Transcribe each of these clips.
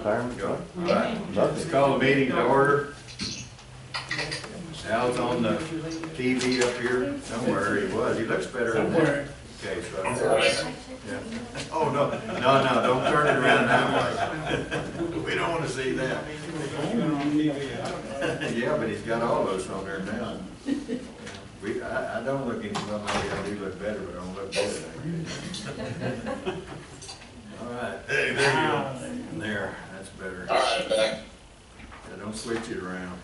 retirement? Go. All right, let's call the meeting to order. Al's on the TV up here somewhere. He was. He looks better than that. Okay, so. Yeah. Oh, no, don't turn it around now. We don't want to see that. Yeah, but he's got all those on there now. I don't look any, well, maybe I do look better, but I don't look better. All right, hey, there you go. There, that's better. All right, back. Yeah, don't switch it around.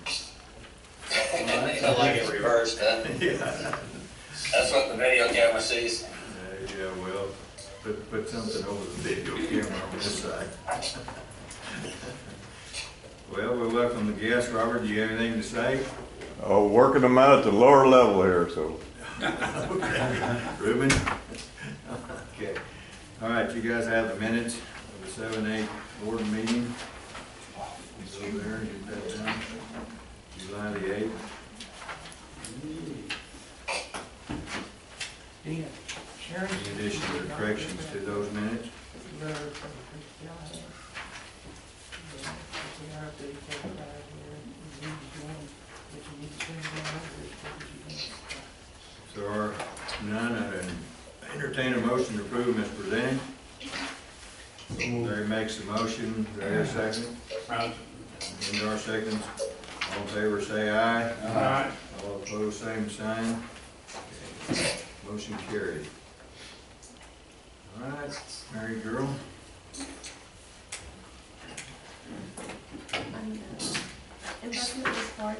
I like it reversed, huh? Yeah. That's what the video camera sees. Yeah, well, put something over the video camera on this side. Well, we welcome the guests. Robert, do you have anything to say? Oh, working them out at the lower level here, so. Okay. Ruben? Okay. All right, you guys have the minutes of the 7-8 board meeting. It's over there, get that down. July the 8th. Any additions or corrections to those minutes? So are none, I entertain a motion to approve as presented. Larry makes the motion, is there a second? Indar seconds. All in favor say aye. Aye. All opposed, same sign. Okay. Motion carried. All right, married girl. Investment report,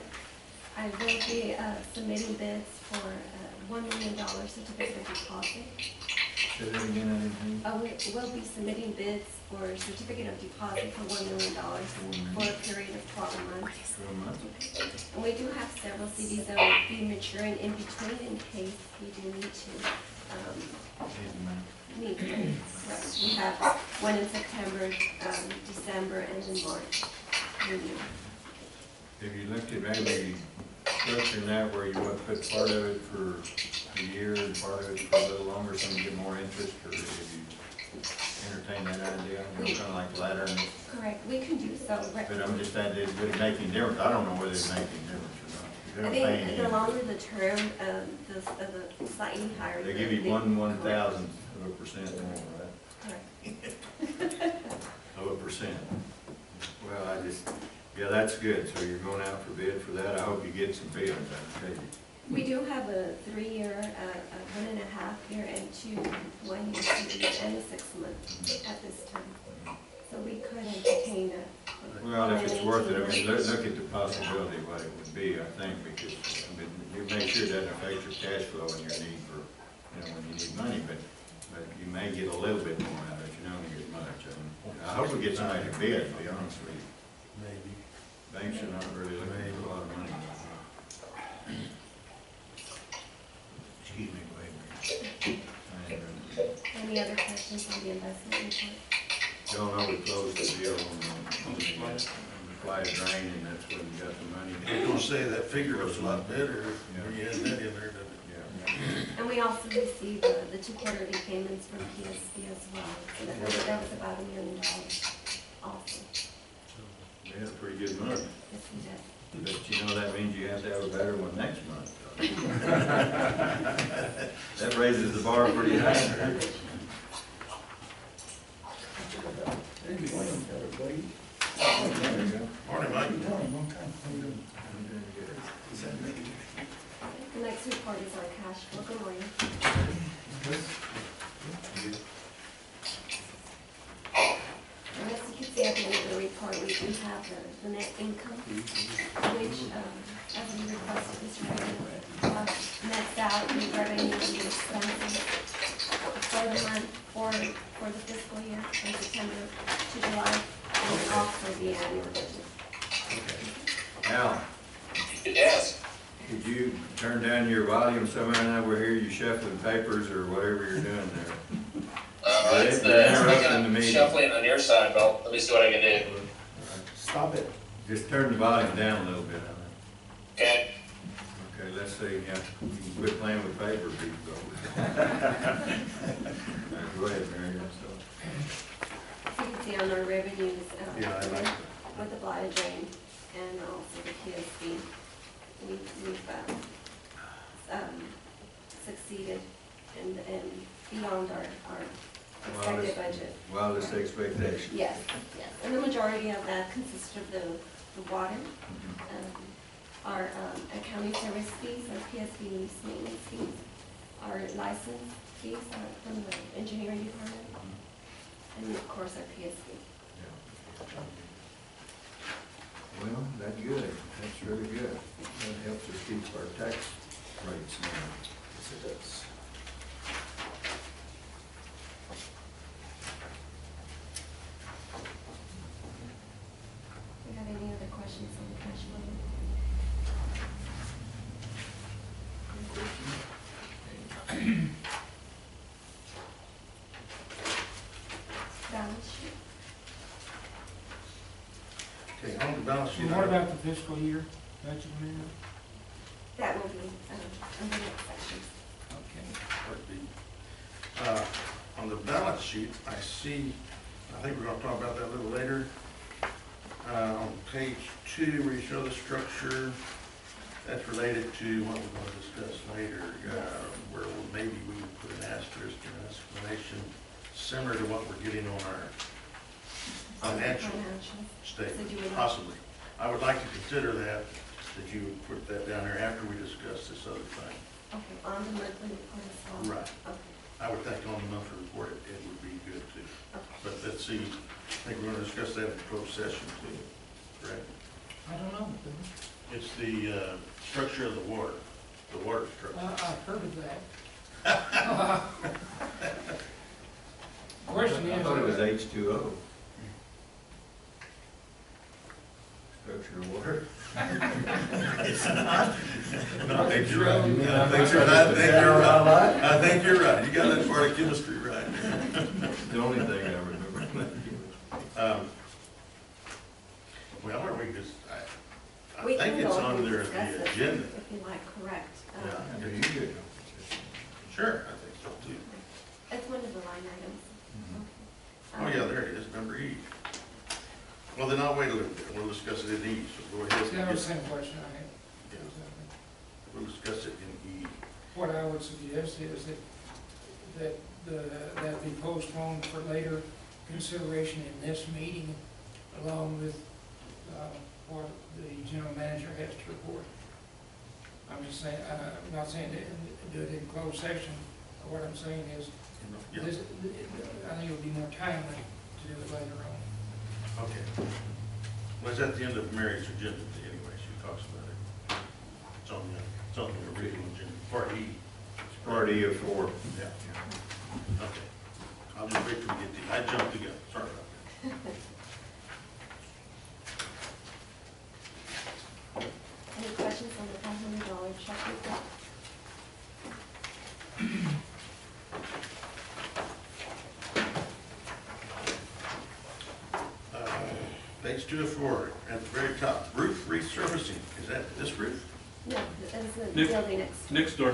I will be submitting bids for $1 million certificate of deposit. Say that again, I didn't hear. We'll be submitting bids for certificate of deposit for $1 million for a period of 12 months. 12 months. And we do have several CDs that will be maturing in between in case we do need to. Right. We have one in September, December, and in March. Have you looked at maybe structuring that where you want to put part of it for a year and part of it for a little longer so you get more interest, or have you entertained that idea? You know, kind of like laddering it? Correct, we can do so. But I'm just saying, would it make any difference? I don't know whether it makes any difference or not. I think the longer the term, the slightly higher. They give you 1/1000th of a percent more, right? Correct. Of a percent. Well, yeah, that's good. So you're going out for bid for that. I hope you get some bids, I tell you. We do have a 3-year, a 1.5-year, and 2 1-year CDs, and a 6-month at this time. So we could entertain that. Well, if it's worth it, I mean, look at the possibility of what it would be, I think, because, I mean, you make sure it doesn't affect your cash flow and your need for, you know, when you need money, but you may get a little bit more out of it, you don't get much. I hope we get somebody to bid, to be honest with you. Maybe. Banks are not really looking for a lot of money. Excuse me, go ahead. Any other questions on the investment report? Y'all know we closed the deal on the quiet drain, and that's when we got the money. I was gonna say, that figure was a lot better, when you had that in there, didn't it? Yeah. And we also received the 2 quarterly payments from PSC as well. So that was about $1 million also. We had a pretty good month. Yes, we did. But you know, that means you have to have a better one next month. That raises the bar pretty high. Morning, Mike. The next report is our cash flow. Good morning. And as you can see at the end of the report, we do have the net income, which, as we requested this morning, nets out the revenue and the expenses for the month, for the fiscal year from September to July, and also the annual budget. Al, Yes. could you turn down your volume somehow? Now we're here, you shuffling papers or whatever you're doing there. It's You're interrupting the meeting. shuffling on your side, but let me see what I can do. Stop it. Just turn the volume down a little bit. Okay. Okay, let's see, yeah, you can quit playing with paper, people. Go ahead, Mary. So see on our revenues, Yeah, I like that. with the bladder drain and also the PSB, we've succeeded and beyond our expected budget. Wildest expectation. Yes, yes, and the majority of that consists of the water, our accounting service fees, our PSB lease maintenance fees, our license fees from the engineering department, and of course our PSB. Well, that's good, that's really good. That helps us keep our tax rates down. Yes, it does. Do you have any other questions on the cash flow? Balance sheet. Okay, on the balance sheet. And what about the fiscal year budget amendment? That will be under the next section. Okay. On the balance sheet, I see, I think we're gonna talk about that a little later. On page 2, where you show the structure, that's related to what we're gonna discuss later, where maybe we would put an asterisk and an explanation similar to what we're getting on our financial Financials. So statement, do we want- possibly. I would like to consider that you would put that down there after we discuss this other thing. Okay, on the monthly report as well? Right. Okay, I would think on the monthly report, it would be good too. okay. But let's see, I think we're gonna discuss that in closed session too, correct? I don't know. It's the structure of the water structure. I've heard of that. Question I is. thought it was H2O. Structure of water. It's not. No, I think you're right. I think you're right. You got that part of chemistry right. The only thing I remember. Well, or we just, I We think can it's go on and there as discuss the it, agenda. If you like, correct. Yeah. Are you good? Sure, I think so too. It's one of the line items. Oh, yeah, there it is, number E. Well, then I'll wait a little bit, we'll discuss it in E, so go ahead. That was the same question I had. Yeah. We'll discuss it in E. What I would suggest is that be postponed for later consideration in this meeting, along with what the general manager has to report. I'm just saying, I'm not saying to do it in closed session. What I'm saying is, Yeah. this, I think it would be more timely to do it later on. Okay. Well, it's at the end of Mary's agenda anyway, she talks about it. It's on the original agenda, part E. It's part E of 4. Yeah. Okay. I'll just wait till we get to, I jumped the gun, sorry about that. Any questions on the $500 check we've got? Page 2 of 4, at the very top, roof resurfacing, is that this roof? No, that's the Nick- building next. Next door,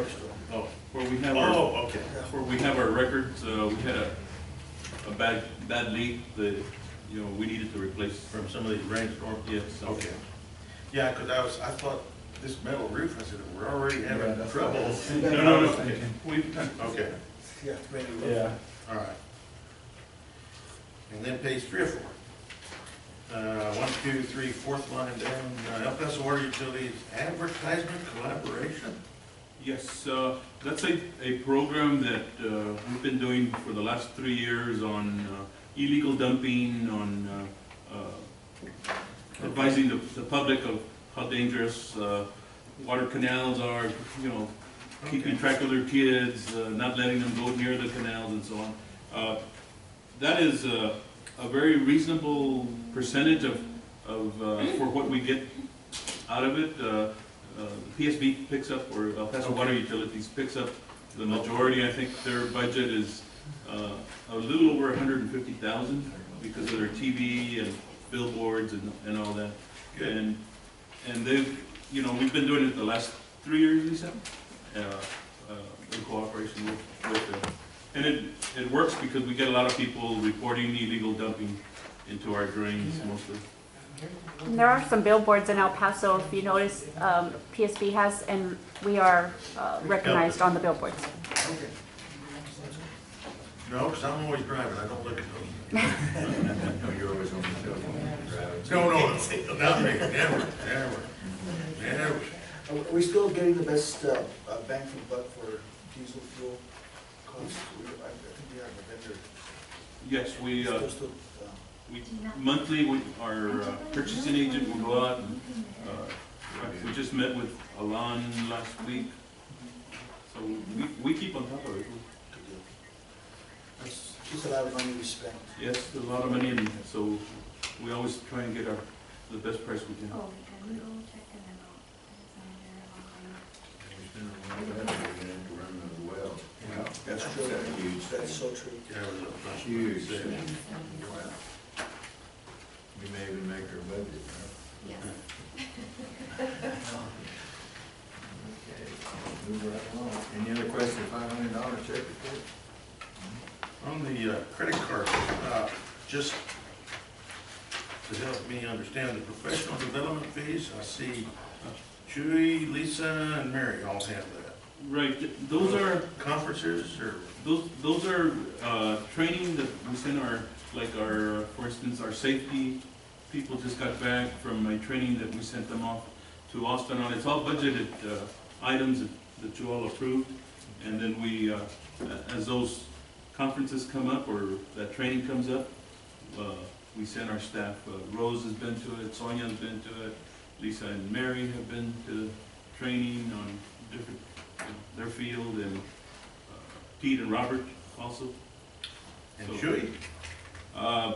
where we have our, Oh, okay. where we have our records, we had a bad leak that, you know, we needed to replace. From some of these rainstorms? Yes. Okay. Yeah, because I thought this metal roof, I said, we're already having trouble. No. We, Okay, yeah. all right. And then page 3 or 4. 1, 2, 3, fourth line down, El Paso Water Utilities advertisement collaboration. Yes, that's a program that we've been doing for the last 3 years on illegal dumping, on advising the public of how dangerous water canals are, you know, keeping track of their kids, not letting them go near the canals and so on. That is a very reasonable percentage of for what we get out of it. The PSB picks up, or El Paso Water Utilities picks up the majority. I think their budget is a little over 150,000 because of their TV and billboards and all that. And they've, you know, we've been doing it the last 3 years, Lisa, in cooperation with them. And it works because we get a lot of people reporting illegal dumping into our drains mostly. And there are some billboards in El Paso, if you notice, PSB has, and we are recognized on the billboards. Okay. No, because I'm always driving, I don't look at those. No, you're always on the telephone driving. No, not me, never. Are we still getting the best bang for the buck for diesel fuel costs? I think we have a vendor. Yes, we, Still, monthly, our purchasing agent will go out and, we just met with Alon last week. So we keep on top of it. That's just a lot of money we spent. Yes, a lot of money, and so we always try and get the best price we can. Oh, we can go check it out. We spend a lot of money to run the well. Yeah, That's true. a huge That's thing. so true. Yeah, it was a bunch of Huge things. thing. Wow. We may even make our budget, huh? Yes. Okay, move right along. Any other question, $500 check report? On the credit card, just to help me understand the professional development fees, I see Chewy, Lisa, and Mary all have that. Right, those are, Conferences or? those are training that we send our, for instance, our safety people just got back from a training that we sent them off to Austin on. It's all budgeted items that you all approved. And then we, as those conferences come up or that training comes up, we send our staff. Rose has been to it, Sonia's been to it, Lisa and Mary have been to training on different, their field, and Pete and Robert also. And So, Chewy? Uh,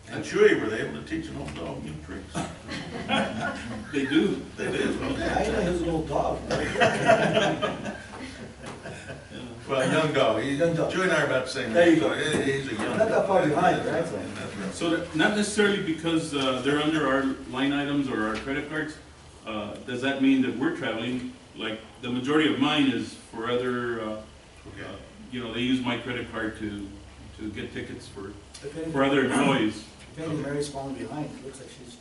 And Chewy, were they able to teach an old dog new tricks? They do. They did, okay. I know he was an old dog. Well, a young dog. Young dog. Chewy and I are about the same. There you age, go. so he's a young. Not that far behind, right? That's right. So not necessarily because they're under our line items or our credit cards, does that mean that we're traveling? Like, the majority of mine is for other, Okay. they use my credit card to get tickets for If other employees. anything, Mary's falling behind. It looks like she's.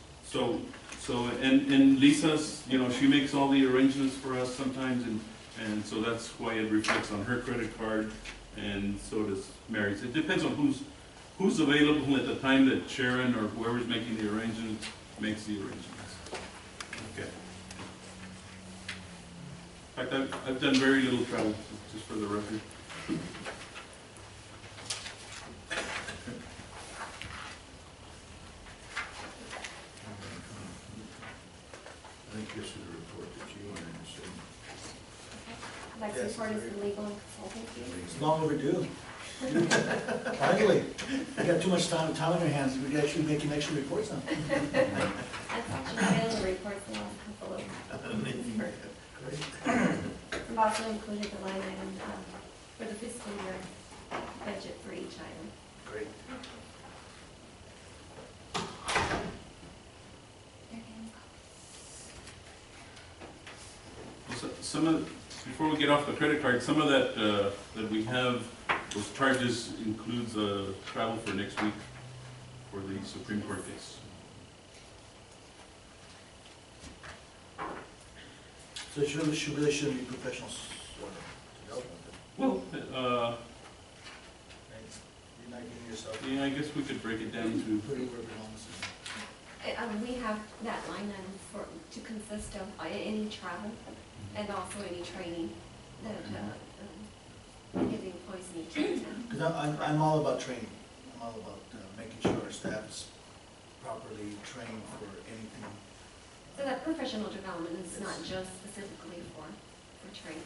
And Lisa's, she makes all the arrangements for us sometimes, and so that's why it reflects on her credit card, and so does Mary's. It depends on who's available at the time that Sharon or whoever's making the arrangements makes the arrangements. Okay. In fact, I've done very little travel, just for the record. I think this is a report that you wanted to see. Next Yes, report is very- the legal and consulting fee. It's long overdue. Finally, we got too much time on our hands. We actually making extra reports now. That's actually been in the report for the last couple of months. I've also included the line item for the fiscal year budget for each item. Great. Before we get off the credit card, some of that that we have, those charges includes travel for next week for the Supreme Court case. So it really shouldn't be professionals. Well, You're not giving yourself. yeah, I guess we could break it down to, Pretty where it belongs. We have that line item to consist of any travel and also any training that any of the employees need to attend. Because I'm all about training. I'm all about making sure our staff is properly trained for anything. So that professional development is not just specifically for training.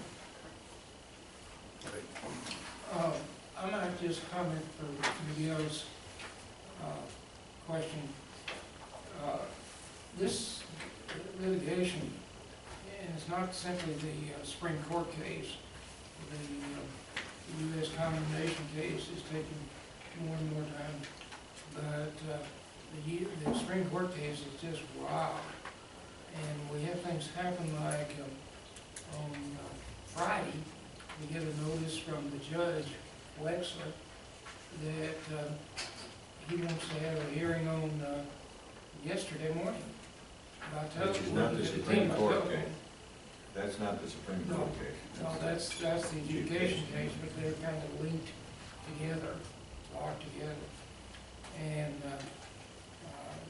I might just comment for Miguel's question. This litigation, and it's not simply the Supreme Court case, the U.S. condemnation case is taking more and more time, but the Supreme Court case is just wow. And we have things happen like on Friday, we get a notice from the judge, Wexler, that he wants to have a hearing on, yesterday morning. By Which is telephone, not the at Supreme 10 by Court telephone. case. That's not the Supreme No, Court case. No, that's the adjudication case, but they're kind of linked together, locked together. And,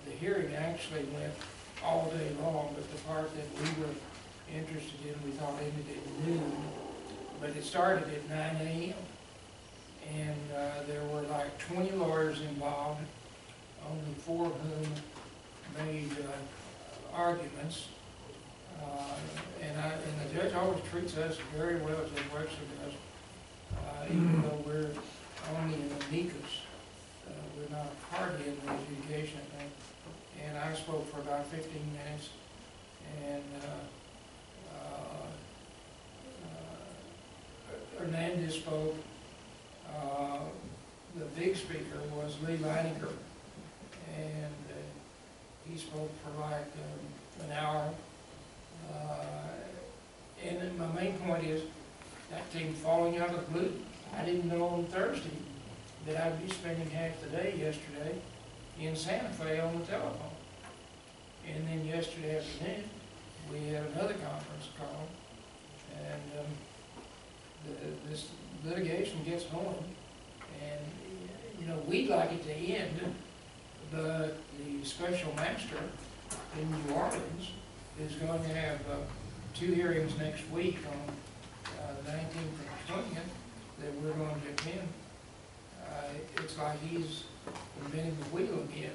the hearing actually went all day long, but the part that we were interested in, we thought ended at noon. But it started at 9 a.m. And, there were like 20 lawyers involved, only 4 of whom made, arguments. And the judge always treats us very well, Judge Webster does, even though we're only an amicus. We're not a party in the adjudication, I think. And I spoke for about 15 minutes, and Hernandez spoke. The big speaker was Lee Leininger, and he spoke for like an hour. And then my main point is, that came falling out of the blue. I didn't know on Thursday that I'd be spending half the day yesterday in Santa Fe on the telephone. And then yesterday afternoon, we had another conference call, and this litigation gets going. And, you know, we'd like it to end, but the special master in New Orleans is going to have 2 hearings next week on the 19th and 20th that we're going to attend. It's like he's inventing the wheel again.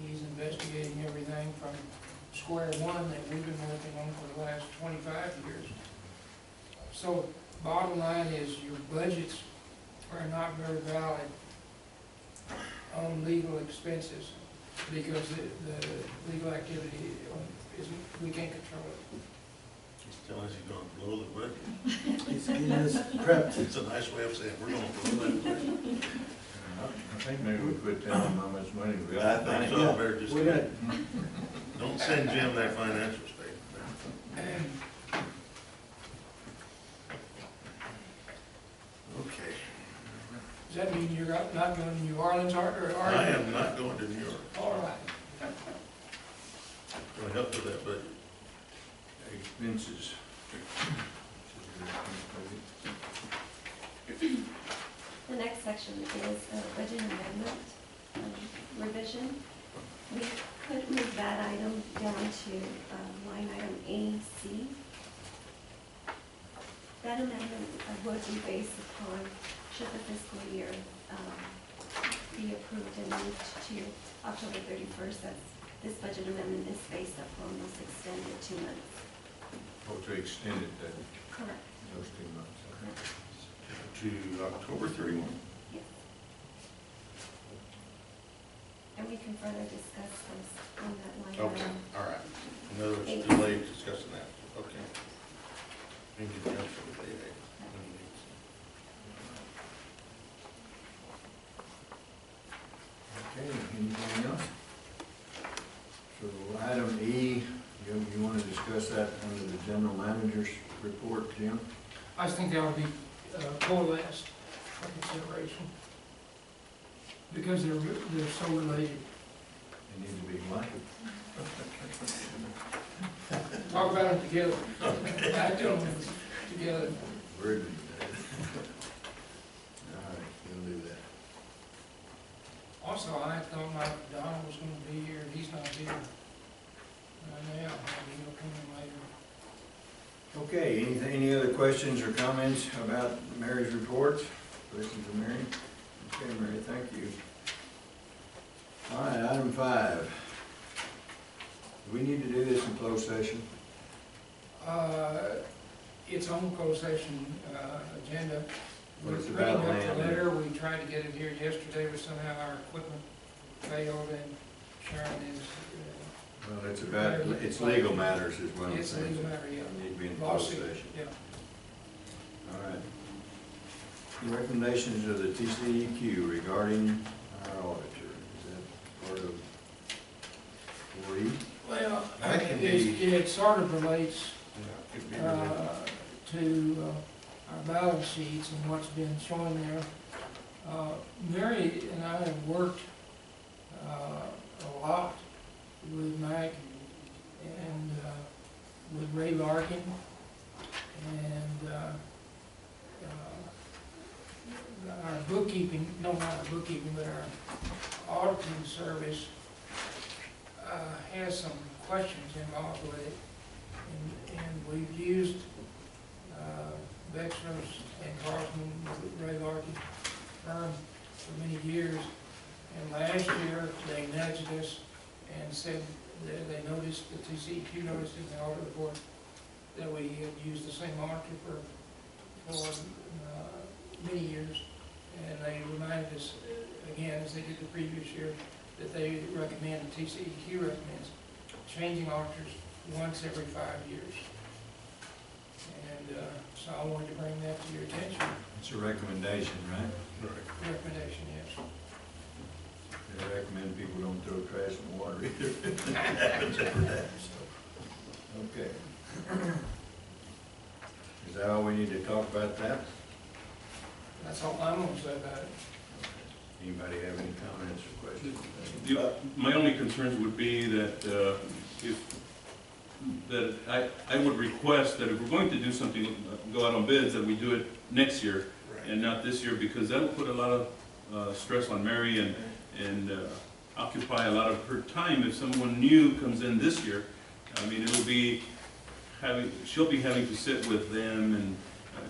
He's investigating everything from square one that we've been working on for the last 25 years. So bottom line is your budgets are not very valid on legal expenses because the legal activity isn't, we can't control it. He's telling us he's gonna blow the budget. He's getting us prepped. It's a nice way of saying, we're gonna blow that budget. I think maybe we quit telling them how much money we got. I think so, better just, We're gonna, don't send Jim that financial statement. Okay. Does that mean you're not going to New Orleans, or are you? I am not going to New York. All right. Gonna help with that budget. Expenses. The next section is a budget amendment revision. We could move that item down to line item AC. That amendment would be based upon, should the fiscal year be approved and moved to October 31st, that's, this budget amendment is based upon those extended 2 months. Oh, to extend it, Correct. those 2 months. To October 31. Yes. And we can further discuss those on that line Okay, item. all right. In other words, delayed discussing that. Okay. In conjunction with 8A. Okay, anything else? So item E, you want to discuss that under the general manager's report, Jim? I think that would be coalesced for consideration because they're so related. They need to be what? Talk about them together. Act on them together. Very good. All right, we'll do that. Also, I thought Mike Donald was going to be here. He's not here. Now, maybe he'll come in later. Okay, any other questions or comments about Mary's report? Questions of Mary? Okay, Mary, thank you. All right, item 5. Do we need to do this in closed session? It's on closed session agenda. What We're is bringing about up land? the letter. We tried to get it here yesterday, but somehow our equipment failed and Sharon is, Well, it's about, it's legal matters is one of the it's a things. legal matter, yeah. Need to be in closed Lawsuit, session. yeah. All right. The recommendations of the TCEQ regarding our auditor, is that part of 4E? Well, That can be- it sort of relates Yeah, could be related. to our balance sheets and what's been shown there. Mary and I have worked a lot with Mike and with Ray Larkin, and our bookkeeping, no, not our bookkeeping, but our auditing service has some questions involved with it. And we've used Bexner's and Carlson, Ray Larkin firm for many years. And last year, they nudged us and said that they noticed, the TCEQ noticed in the audit report that we had used the same auditor for many years. And they reminded us, again, as they did the previous year, that they recommend, TCEQ recommends, changing auditors once every 5 years. And so I wanted to bring that to your attention. It's a recommendation, right? Recommendation, yes. They recommend people don't throw trash in the water either. Happens every day, so. Okay. Is that all we need to talk about that? That's all I'm gonna say about it. Anybody have any comments or questions? My only concerns would be that I would request that if we're going to do something, go out on bids, that we do it next year and not this year, because that'll put a lot of stress on Mary and occupy a lot of her time. If someone new comes in this year, I mean, she'll be having to sit with them and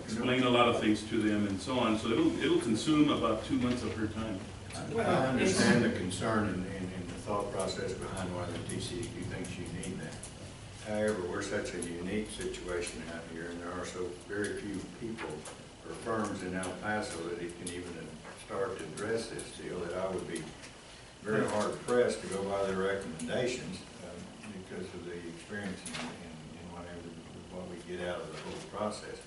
explain a lot of things to them and so on. So it'll consume about 2 months of her time. I understand the concern and the thought process behind why the TCEQ thinks you need that. However, we're such a unique situation out here, and there are so very few people or firms in El Paso that it can even start to address this deal, that I would be very hard pressed to go by their recommendations because of the experience and what we get out of the whole process.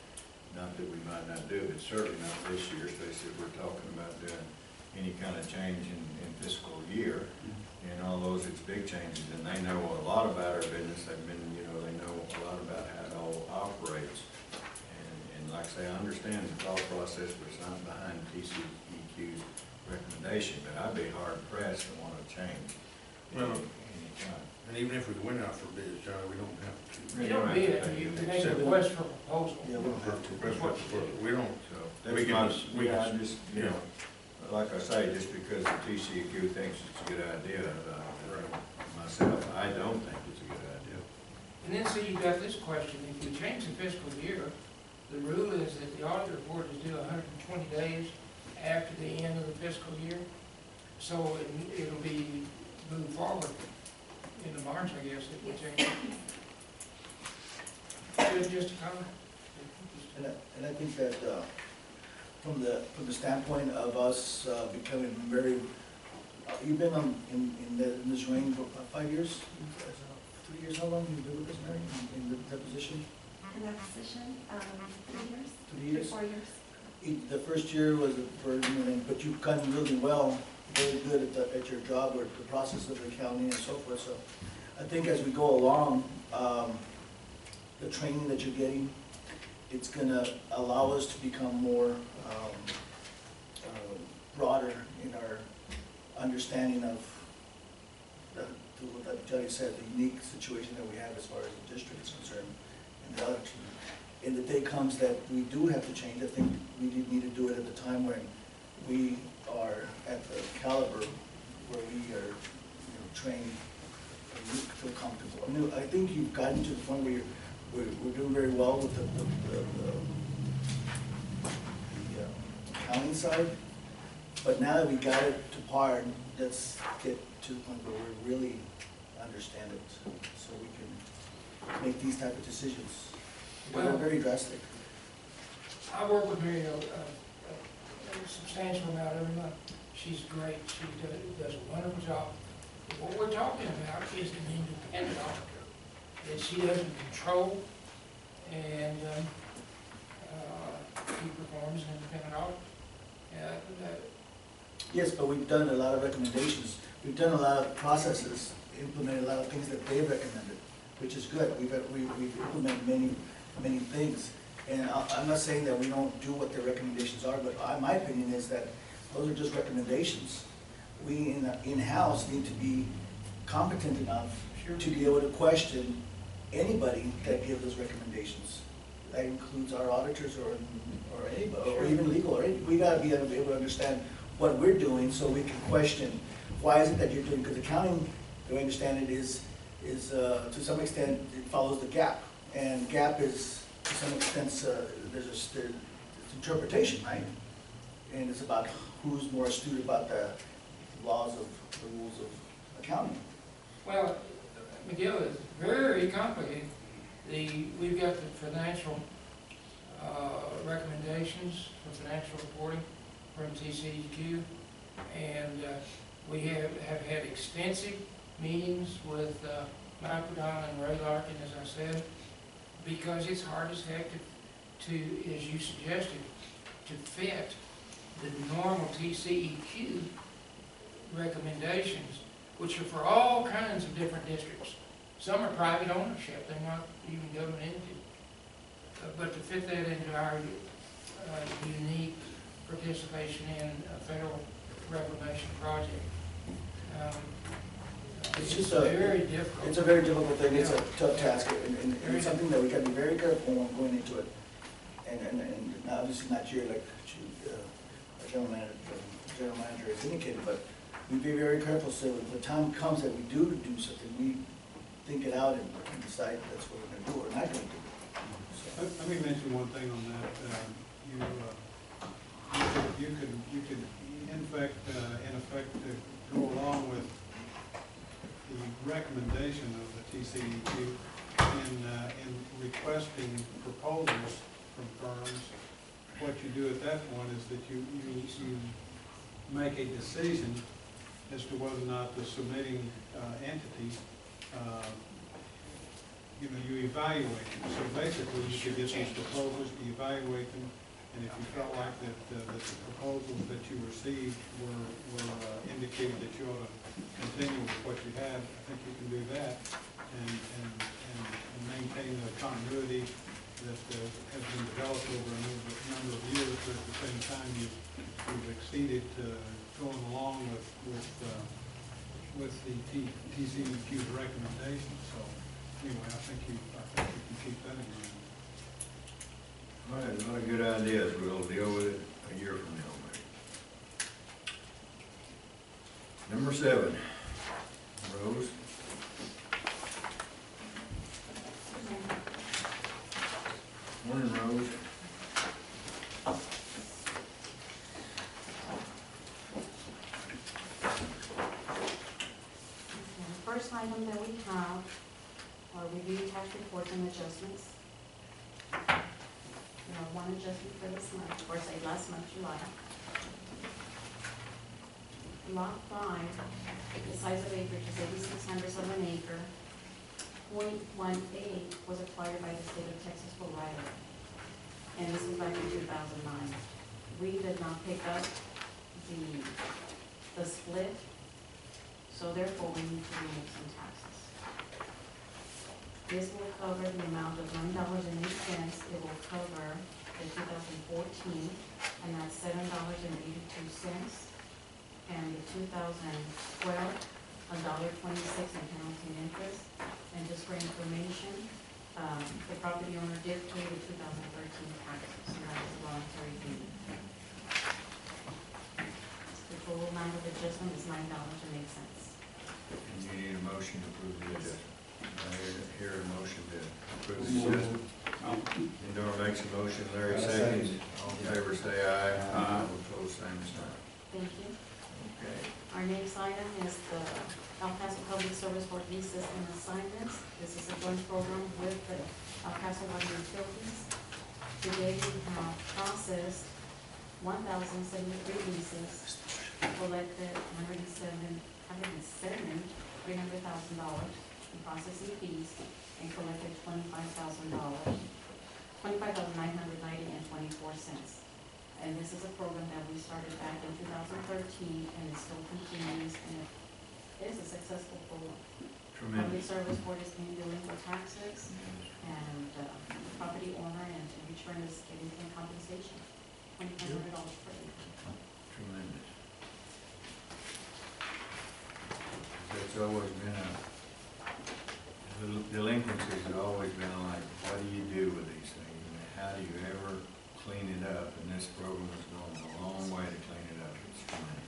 Not that we might not do it, certainly not this year, especially if we're talking about doing any kind of change in fiscal year. And all those, it's big changes, and they know a lot about our business. They've been, they know a lot about how it all operates. And like I say, I understand the thought process, but it's not behind TCEQ's recommendation, but I'd be hard pressed to want to change any time. And even if we went out for bids, John, we don't have to. You don't need it, you can make a request for proposal. Yeah, we don't have to. We don't. So that's I just, like I say, just because the TCEQ thinks it's a good idea, myself, I don't think it's a good idea. And then, so you got this question, if we change the fiscal year, the rule is that the audit report is due 120 days after the end of the fiscal year. So it'll be moved forward into March, I guess, if we change it. Just a comment. And I think that from the standpoint of us becoming very, you've been in this range for 5 years, 3 years. How long have you been with us, Mary, in that position? In that position, 3 years. 3 years. 4 years. The first year was a burden, but you've done really well, very good at your job, or the process of accounting and so forth. So I think as we go along, the training that you're getting, it's going to allow us to become more broader in our understanding of what Judge said, the unique situation that we have as far as the district is concerned and the other team. And the day comes that we do have to change. I think we need to do it at the time when we are at the caliber where we are trained and we feel comfortable. I mean, I think you've gotten to the point where we're doing very well with the accounting side, but now that we got it to par, let's get to the point where we really understand it, so we can make these type of decisions. They're very drastic. I work with Mary a substantial amount every month. She's great. She does a wonderful job. What we're talking about is an independent auditor that she doesn't control, and she performs an independent audit. Yes, but we've done a lot of recommendations. We've done a lot of processes, implemented a lot of things that they recommended, which is good. We've implemented many things. And I'm not saying that we don't do what their recommendations are, but my opinion is that those are just recommendations. we in-house need to be competent enough to be able to question anybody that gives us recommendations. That includes our auditors or anybody, or even legal, or we gotta be able to understand what we're doing so we can question, why is it that you're doing, because accounting, the way I understand it is to some extent, it follows the GAAP. And GAAP is, to some extent, there's interpretation, right? And it's about who's more astute about the laws of, the rules of accounting. Well, Miguel, is very complicated. We've got the financial recommendations for financial reporting from TCEQ, and we have had extensive meetings with Mike O'Donnell and Ray Larkin, as I said, because it's hard as heck to, as you suggested, to fit the normal TCEQ recommendations, which are for all kinds of different districts. Some are private ownership, they're not even government entity. But to fit that into our unique participation in a federal reclamation project, It's just very difficult. It's a very difficult thing, it's a tough task, and it's something that we gotta be very careful when going into it. And obviously not you, like our general manager has indicated, but we be very careful so if the time comes that we do something, we think it out and decide that's what we're gonna do or not gonna do. So. Let me mention one thing on that. You could in effect go along with the recommendation of the TCEQ in requesting proposals from firms. What you do at that point is that you make a decision as to whether or not the submitting entity, you evaluate them. So basically, you could get these proposals, you evaluate them, and if you felt like that the proposals that you received were indicated that you ought to continue with what you have, I think you can do that and maintain the continuity that has been developed over a number of years, but at the same time you've exceeded going along with the TCEQ's recommendations. So anyway, I think you can keep that in mind. All right, a lot of good ideas. We'll deal with it a year from now, maybe. Number 7, Rose. Morning, Rose. The first item that we have are review tax reports and adjustments. We have one adjustment for this month, or say last month, July. Lot 5, the size of acreage is 86 hundredths of an acre. 0.18 was acquired by the state of Texas for right-of-way, and this was back in 2009. We did not pick up the split, so therefore we need to remove some taxes. This will cover the amount of $9.08. It will cover the 2014, and that's $7.82, and the 2012, $1.26 in penalty and interest. And just for information, the property owner did pay the 2013 taxes, and that was a voluntary deed. The total amount of adjustment is $9.08. And you need a motion to approve the adjustment. I hear a motion to approve the adjustment. Endora makes a motion, Larry seconds. All in favor say aye. All opposed, same sign. Thank you. Okay. Our next item is the El Paso Public Service Board lease system assignments. This is a joint program with the El Paso Water Utilities. Today we have processed 1,073 leases, collected $107,300,000 in processing fees, and collected $25,990.24. And this is a program that we started back in 2013, and it still continues, and it is a successful program. Tremendous. Public Service Board is paying delinquent taxes, and the property owner, and in return is getting some compensation, $2,500 per acre. Tremendous. it's always been delinquencies have always been like, what do you do with these things? And how do you ever clean it up? And this program is going a long way to clean it up. It's fine.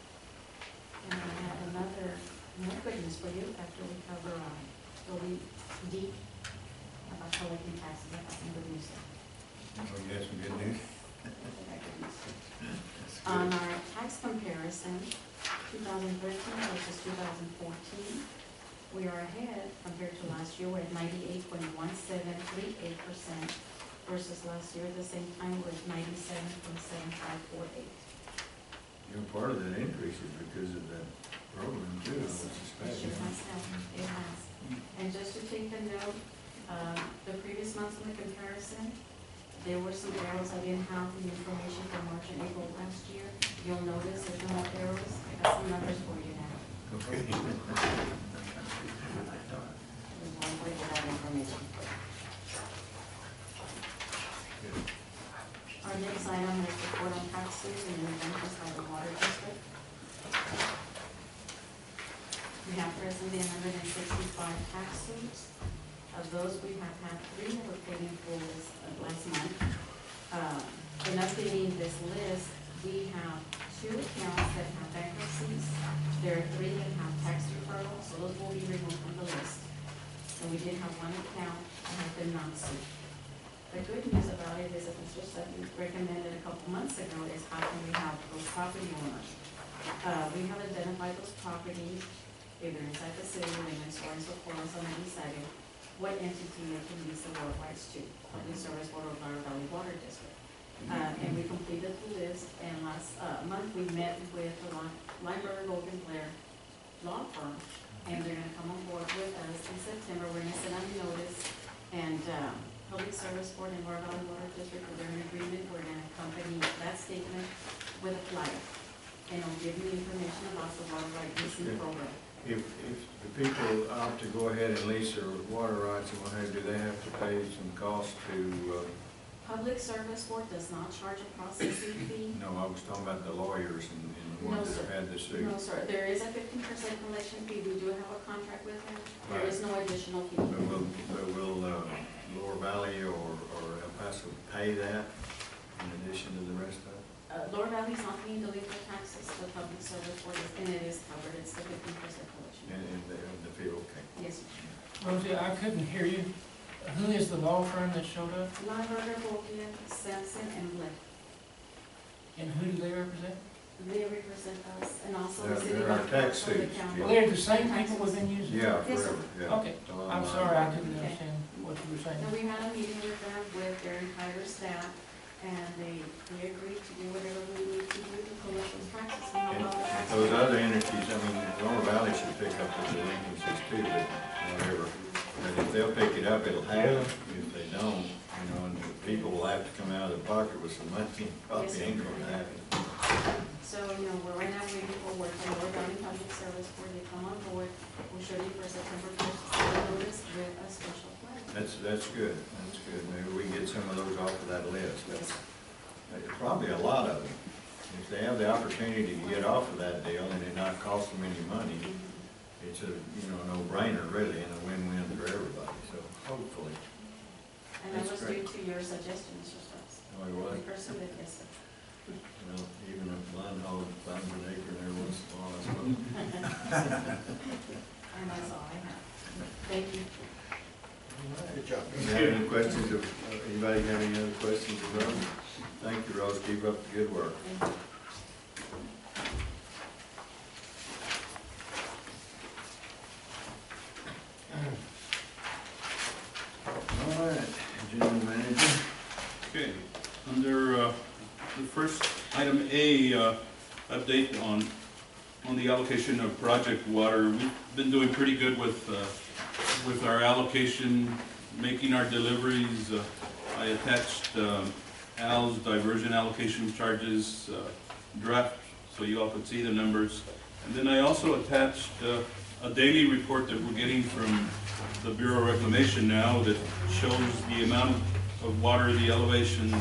And I have more good news for you after we cover, going deep about collecting taxes. I got some good news there. Oh, you got some good news? On our tax comparison, 2013 versus 2014, we are ahead compared to last year. We're at 98.1738% versus last year at the same time we're at 97.7548. You're part of that increase is because of that program too, I would It suspect. sure has helped. It has. And just to take a note, the previous months in the comparison, there were some arrows I didn't have the information for March and April last year. You'll notice there's no more arrows. I got some numbers for you now. Okay. There's one way for that information. Our next item is report on taxes and interventions by the water district. We have presently 165 tax suits. Of those, we have had 3 that were paid in full last month. In updating this list, we have 2 accounts that have bankruptcies. There are 3 that have tax deferrals, so those will be removed from the list. And we did have 1 account that has been non-suit. The good news about it is that Mr. Sutton recommended a couple months ago is how can we help those property owners. We have identified those properties, either inside the city limits or in Socorro, so we decided what entity they can lease the water rights to, Public Service Board of Laurel Valley Water District. And we completed the list, and last month we met with the Library Logan Blair law firm, and they're gonna come on board with us in September. We're gonna send out a notice, and Public Service Board and Laurel Valley Water District, they're in agreement. We're gonna accompany that statement with a flyer, and it'll give you information about the water right leasing program. If the people opt to go ahead and lease their water rights and what have you, do they have to pay some cost to, Public Service Board does not charge a processing fee. no, I was talking about the lawyers and the No, ones that sir. have had the suit. No, sir, there is a 15% collection fee. We do have a contract with them. There is no additional fee. But will Lower Valley or El Paso pay that in addition to the rest of it? Lower Valley is not paying delinquent taxes, the Public Service Board is, and it is covered. It's the 15% collection. And the fee, okay. Yes, sir. Rosie, I couldn't hear you. Who is the law firm that showed up, Lineberger, Bolton, Sampson, and Blake. and who do they represent? They represent us, and also the They're city our of tax from the suits, county. Well, they're the same people we've been using? Yeah, Yes, sir. forever, yeah. Okay, Online. I'm sorry, I couldn't understand what you were saying. And we had a meeting with them, with their entire staff, and they agreed to do whatever we need to do to collect those taxes. And And all the taxes. those other entities, I mean, Lower Valley should pick up the delinquencies too, but whatever. But if they'll pick it up, it'll happen. If they don't, you know, and people will have to come out of their pocket with some money, probably Yes, sir. ain't gonna happen. So, we're right now waiting for word from Lower Valley Public Service Board. They come on board. We'll show you for September 1st, notice with a special flag. That's good, that's good. Maybe we can get some of those off of that list. Yes, sir. Probably a lot of them. If they have the opportunity to get off of that deal and it not cost them any money, it's a, no-brainer really, and a win-win for everybody, so hopefully. And that That's was due great. to your suggestion, Mr. Strauss. Oh, it was? We pursued it, yes, sir. Well, even if line hog finds an acre there once in a while, I suppose. And that's all I have. Thank you. Good job. You have any questions of, anybody have any other questions of Rose? Thank you, Rose, keep up the good work. Thank you. All right, General Manager. Okay, under the first item A, update on the allocation of project water. We've been doing pretty good with our allocation, making our deliveries. I attached Al's diversion allocation charges draft so you all could see the numbers. And then I also attached a daily report that we're getting from the Bureau of Reclamation now that shows the amount of water, the elevations,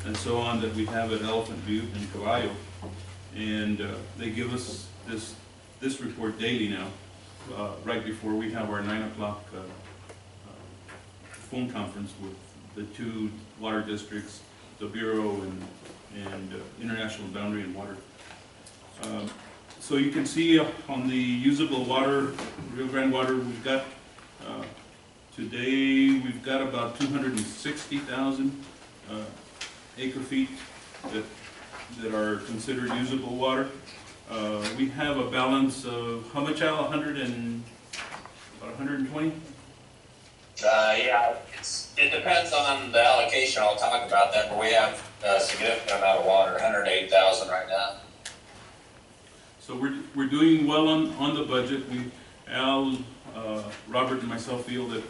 and so on that we have at Elephant Butte and Caballo. And they give us this report daily now. right before we have our 9 o'clock phone conference with the 2 water districts, the Bureau and International Boundary and Water. So you can see on the usable water, Rio Grande water, we've got, today we've got about 260,000 acre feet that are considered usable water. We have a balance of, how much, Al? About 120? Yeah, it depends on the allocation, I'll talk about that, but we have a significant amount of water, 108,000 right now. So we're doing well on the budget. Al, Robert and myself feel that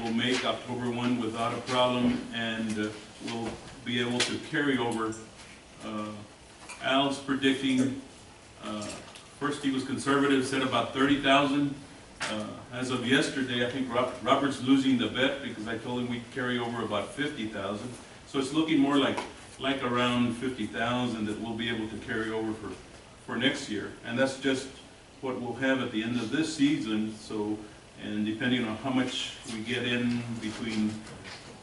we'll make October 1 without a problem, and we'll be able to carry over. Al's predicting, first he was conservative, said about 30,000. As of yesterday, I think Robert's losing the bet because I told him we'd carry over about 50,000. So it's looking more like around 50,000 that we'll be able to carry over for next year. And that's just what we'll have at the end of this season. So, and depending on how much we get in between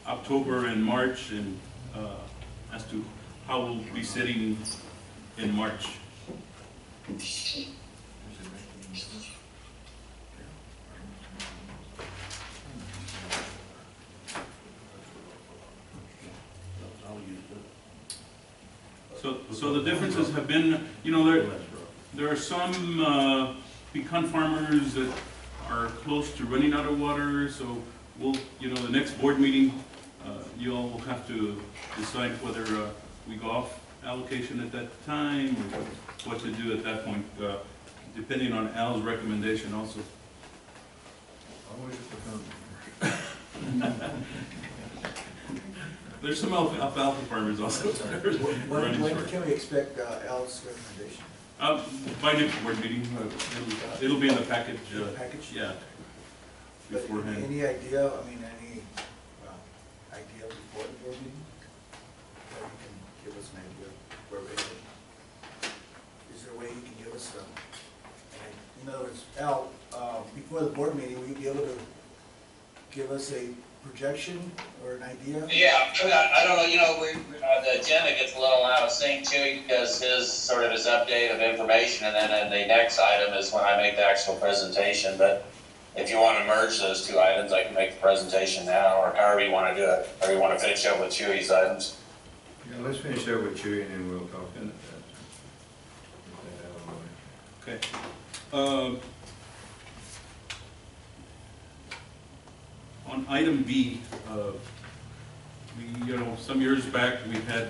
October and March, and as to how we'll be sitting in March. So the differences have been, you know, there are some pecan farmers that are close to running out of water, so we'll, you know, the next board meeting, you all will have to decide whether we go off allocation at that time, or what to do at that point, depending on Al's recommendation also. Always a pecan. There's some alfalfa farmers also. When can we expect Al's recommendation? By next board meeting, it'll be in the package. Package? Yeah. But Beforehand. any idea, I mean, any idea before the board meeting? That you can give us an idea of where we're headed? Is there a way you can give us, in other words, Al, before the board meeting, will you be able to give us a projection or an idea? Yeah, I don't know, you know, the agenda gets a little out of sync too, because his update of information, and then the next item is when I make the actual presentation. But if you want to merge those 2 items, I can make the presentation now, or however you want to do it, or you want to finish up with Chewy's items. Yeah, let's finish up with Chewy and then we'll talk about that. Okay. On item B, you know, some years back we had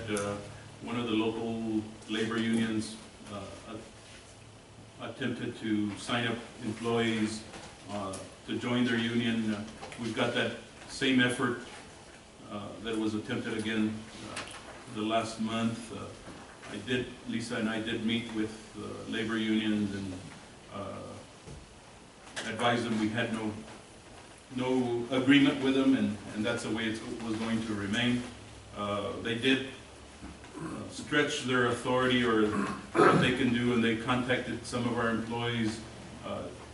one of the local labor unions attempted to sign up employees to join their union. We've got that same effort that was attempted again the last month. Lisa and I did meet with labor unions and advised them we had no agreement with them, and that's the way it was going to remain. They did stretch their authority or what they can do, and they contacted some of our employees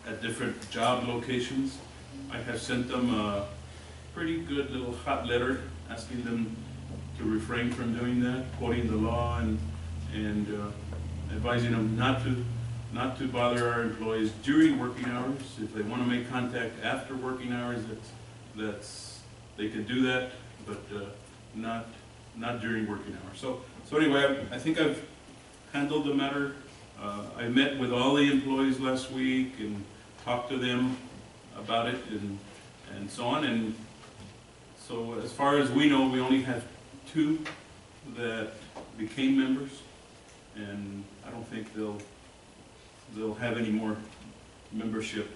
at different job locations. I have sent them a pretty good little hot letter asking them to refrain from doing that, quoting the law and advising them not to bother our employees during working hours. If they want to make contact after working hours, they can do that, but not during working hours. So anyway, I think I've handled the matter. I met with all the employees last week and talked to them about it and so on. And so as far as we know, we only have 2 that became members, and I don't think they'll have any more membership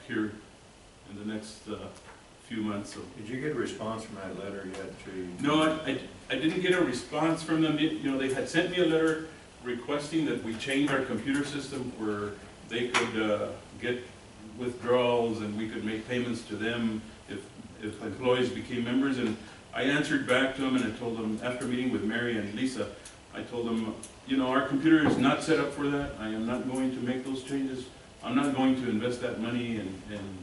here in the next few months. So. Did you get a response from that letter yet, Chewy? No, I didn't get a response from them. You know, they had sent me a letter requesting that we change our computer system where they could get withdrawals and we could make payments to them if employees became members. And I answered back to them and I told them, after meeting with Mary and Lisa, I told them, you know, our computer is not set up for that. I am not going to make those changes I'm not going to invest that money, and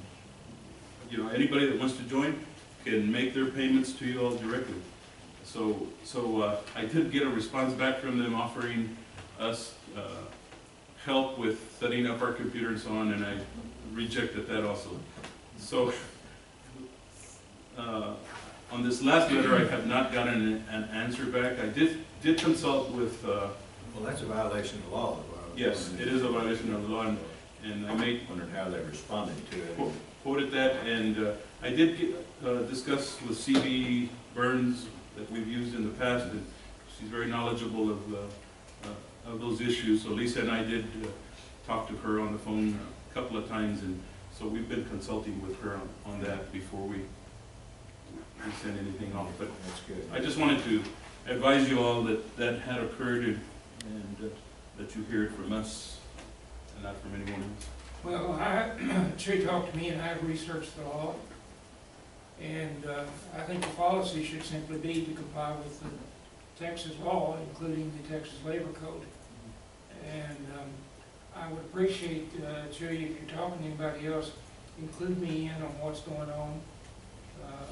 you know, anybody that wants to join can make their payments to you all directly. So I did get a response back from them offering us help with setting up our computer and so on, and I rejected that also. So on this last letter, I have not gotten an answer back. I did consult with. Well, that's a violation of law. Yes, it is a violation of the law, and I made. Wondered how they responded to it. Quoted that, and I did discuss with C.B. Burns that we've used in the past, and she's very knowledgeable of those issues. So Lisa and I did talk to her on the phone a couple of times, and so we've been consulting with her on that before we send anything off. But That's good. I just wanted to advise you all that that had occurred, and that you hear it from us and not from anyone else. Well, she talked to me and I researched the law. And I think the policy should simply be to comply with the Texas law, including the Texas Labor Code. And I would appreciate, Judy, if you're talking to anybody else, include me in on what's going on.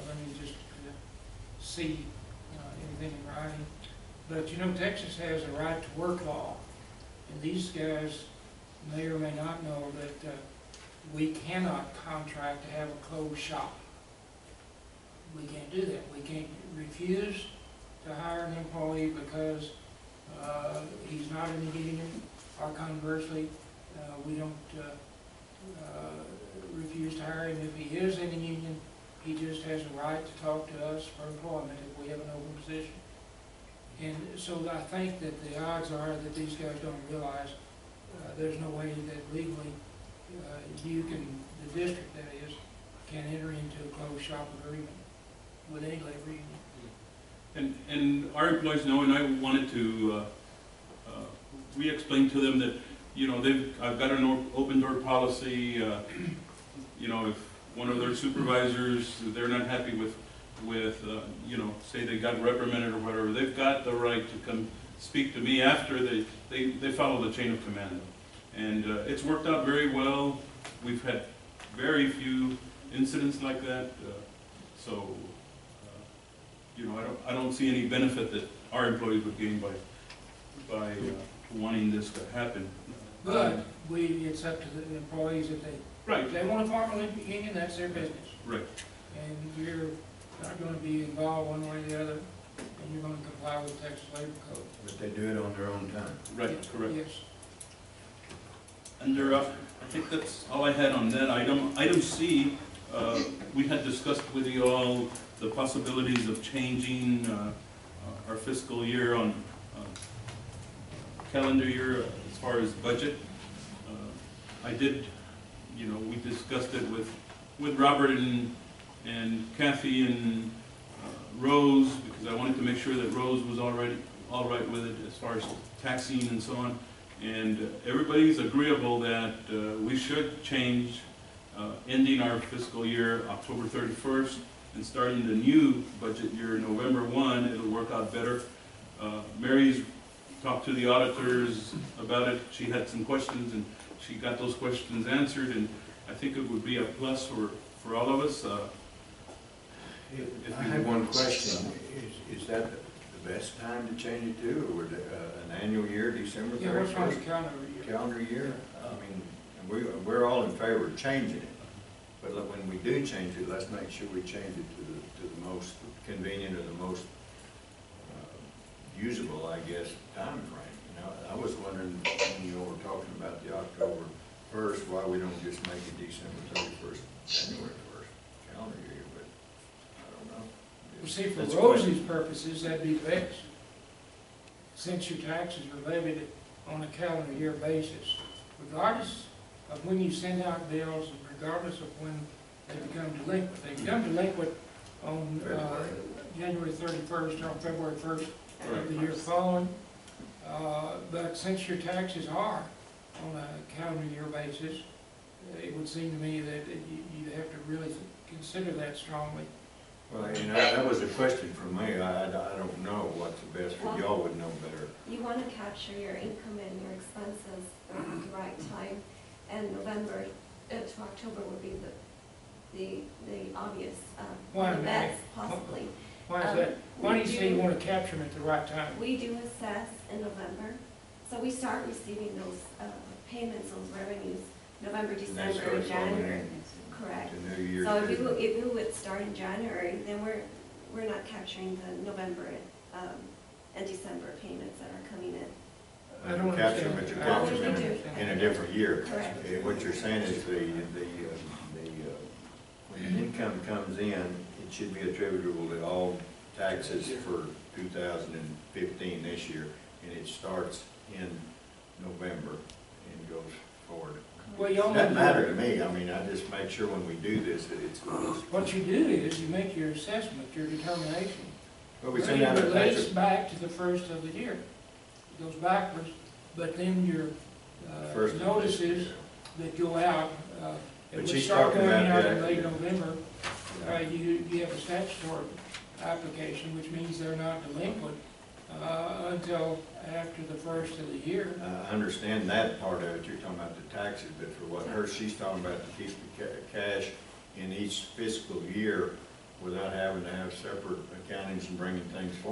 Let me just see anything in writing. But you know, Texas has a right to work law. And these guys may or may not know that we cannot contract to have a closed shop. We can't do that. We can't refuse to hire an employee because he's not in the union, or conversely, we don't refuse to hire him if he is in the union. He just has a right to talk to us for employment if we have an open position. And so I think that the odds are that these guys don't realize there's no way that legally you can, the district that is, can enter into a closed shop agreement with any labor union. And our employees know, and I wanted to re-explain to them that, you know, I've got an open door policy. You know, if one of their supervisors, they're not happy with you know, say they got reprimanded or whatever, they've got the right to come speak to me after they follow the chain of command. And it's worked out very well. We've had very few incidents like that. So, you know, I don't see any benefit that our employees would gain by wanting this to happen. But it's up to the employees if if they want to form a labor union, that's their business. Right. And you're not going to be involved one way or the other, and you're going to comply with Texas Labor Code. But they do it on their own time. Right, correct. Yes. Under, I think that's all I had on that item. Item C, we had discussed with you all the possibilities of changing our fiscal year on calendar year as far as budget. I did, you know, we discussed it with Robert and Kathy and Rose, because I wanted to make sure that Rose was all right with it as far as taxing and so on. And everybody's agreeable that we should change ending our fiscal year October 31st and starting the new budget year November 1. It'll work out better. Mary's talked to the auditors about it. She had some questions and she got those questions answered, and I think it would be a plus for all of us. I have one question. Is that the best time to change it to, or would an annual year, December 31st? Yeah, what's wrong with calendar year? Calendar year? I mean, we're all in favor of changing it. But when we do change it, let's make sure we change it to the most convenient or the most usable, I guess, time frame. You know, I was wondering, when you were talking about the October 1st, why we don't just make it December 31st, January 1st, calendar year, but I don't know. Well, see, for That's Rosie's purposes, that'd be best. Since your taxes are levied on a calendar year basis, regardless of when you send out bills, and regardless of when they become delinquent. They become delinquent on January 31st or February 1st of the year following. But since your taxes are on a calendar year basis, it would seem to me that you'd have to really consider that strongly. Well, you know, that was a question for me. I don't know what's the best, but y'all would know better. You want to capture your income and your expenses at the right time. and November to October would be the obvious, Why, the best possibly. Why is that? Why do you say you want to capture them at the right time? We do assess in November, so we start receiving those payments, those revenues, November, And that December, starts flowing January. in Correct. to New Year's. So if we would start in January, then we're not capturing the November and December payments that are coming in. I don't Capture them, understand. but you I don't capture them understand. in a different year. Correct. Okay, what you're saying is when the income comes in, it should be attributable to all taxes for 2015 this year, and it starts in November and goes forward. Well, y'all Doesn't know- matter to me, I mean, I just make sure when we do this, that it's. What you do is you make your assessment, your determination. Well, we send out a It relates tax. back to the first of the year. It goes backwards, but then your First of the notices that go out, it But would she's start talking going about out in that- late November. You have a statutory application, which means they're not delinquent until after the first of the year. I understand that part of it, you're talking about the taxes, but for what she's talking about to keep the cash in each fiscal year without having to have separate accountings and bringing things forward.